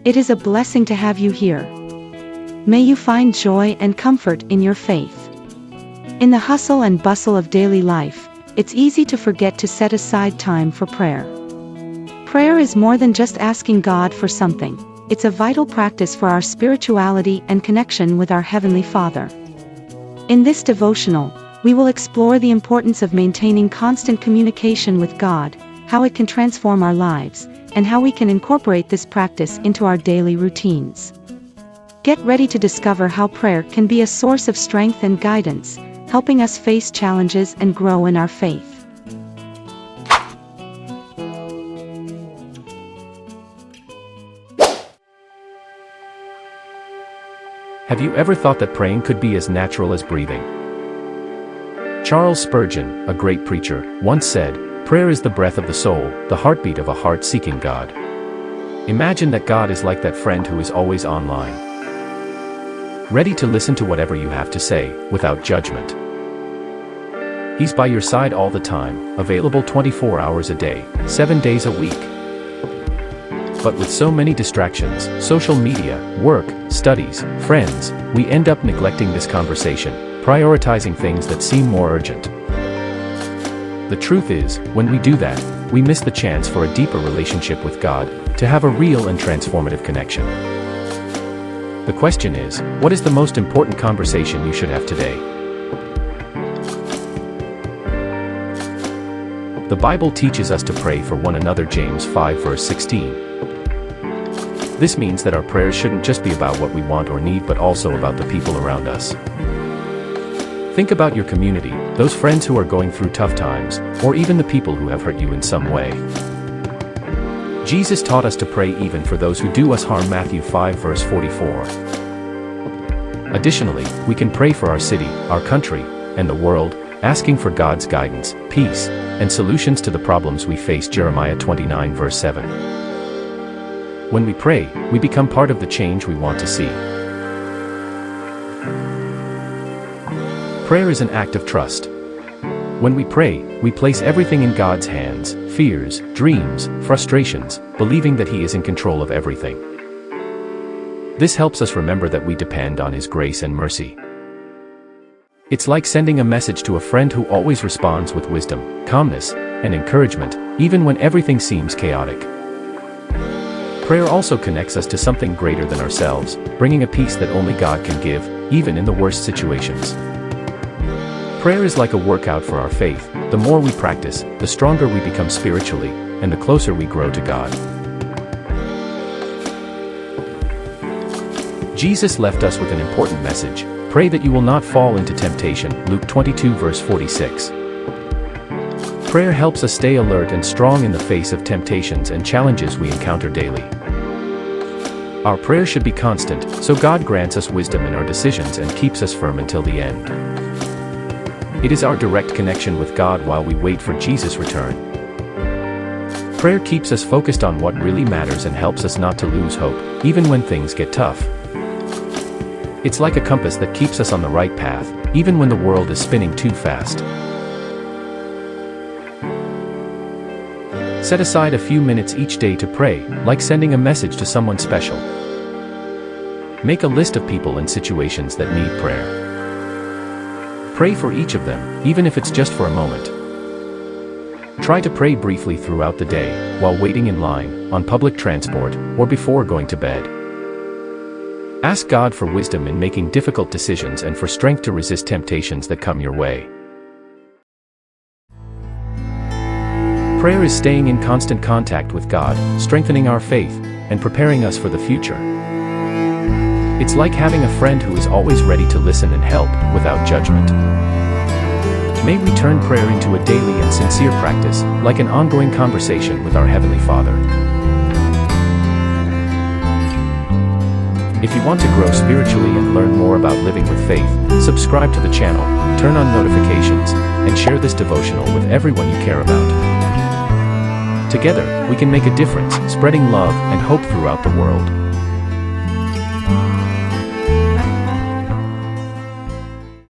It is a blessing to have you here. May you find joy and comfort in your faith. In the hustle and bustle of daily life, it's easy to forget to set aside time for prayer. Prayer is more than just asking God for something. It's a vital practice for our spirituality and connection with our Heavenly Father. In this devotional, we will explore the importance of maintaining constant communication with God, how it can transform our lives, and how we can incorporate this practice into our daily routines. Get ready to discover how prayer can be a source of strength and guidance, helping us face challenges and grow in our faith. Have you ever thought that praying could be as natural as breathing? Charles Spurgeon, a great preacher, once said, "Prayer is the breath of the soul, the heartbeat of a heart seeking God." Imagine that God is like that friend who is always online, ready to listen to whatever you have to say, without judgment. He's by your side all the time, available 24 hours a day, 7 days a week. But with so many distractions, social media, work, studies, friends, we end up neglecting this conversation, prioritizing things that seem more urgent. The truth is, when we do that, we miss the chance for a deeper relationship with God, to have a real and transformative connection. The question is, what is the most important conversation you should have today? The Bible teaches us to pray for one another, James 5 verse 16. This means that our prayers shouldn't just be about what we want or need, but also about the people around us. Think about your community, those friends who are going through tough times, or even the people who have hurt you in some way. Jesus taught us to pray even for those who do us harm, Matthew 5 verse 44. Additionally, we can pray for our city, our country, and the world, asking for God's guidance, peace, and solutions to the problems we face, Jeremiah 29 verse 7. When we pray, we become part of the change we want to see. Prayer is an act of trust. When we pray, we place everything in God's hands, fears, dreams, frustrations, believing that He is in control of everything. This helps us remember that we depend on His grace and mercy. It's like sending a message to a friend who always responds with wisdom, calmness, and encouragement, even when everything seems chaotic. Prayer also connects us to something greater than ourselves, bringing a peace that only God can give, even in the worst situations. Prayer is like a workout for our faith. The more we practice, the stronger we become spiritually, and the closer we grow to God. Jesus left us with an important message: pray that you will not fall into temptation, Luke 22 verse 46. Prayer helps us stay alert and strong in the face of temptations and challenges we encounter daily. Our prayer should be constant, so God grants us wisdom in our decisions and keeps us firm until the end. It is our direct connection with God while we wait for Jesus' return. Prayer keeps us focused on what really matters and helps us not to lose hope, even when things get tough. It's like a compass that keeps us on the right path, even when the world is spinning too fast. Set aside a few minutes each day to pray, like sending a message to someone special. Make a list of people and situations that need prayer. Pray for each of them, even if it's just for a moment. Try to pray briefly throughout the day, while waiting in line, on public transport, or before going to bed. Ask God for wisdom in making difficult decisions and for strength to resist temptations that come your way. Prayer is staying in constant contact with God, strengthening our faith, and preparing us for the future. It's like having a friend who is always ready to listen and help, without judgment. May we turn prayer into a daily and sincere practice, like an ongoing conversation with our Heavenly Father. If you want to grow spiritually and learn more about living with faith, subscribe to the channel, turn on notifications, and share this devotional with everyone you care about. Together, we can make a difference, spreading love and hope throughout the world.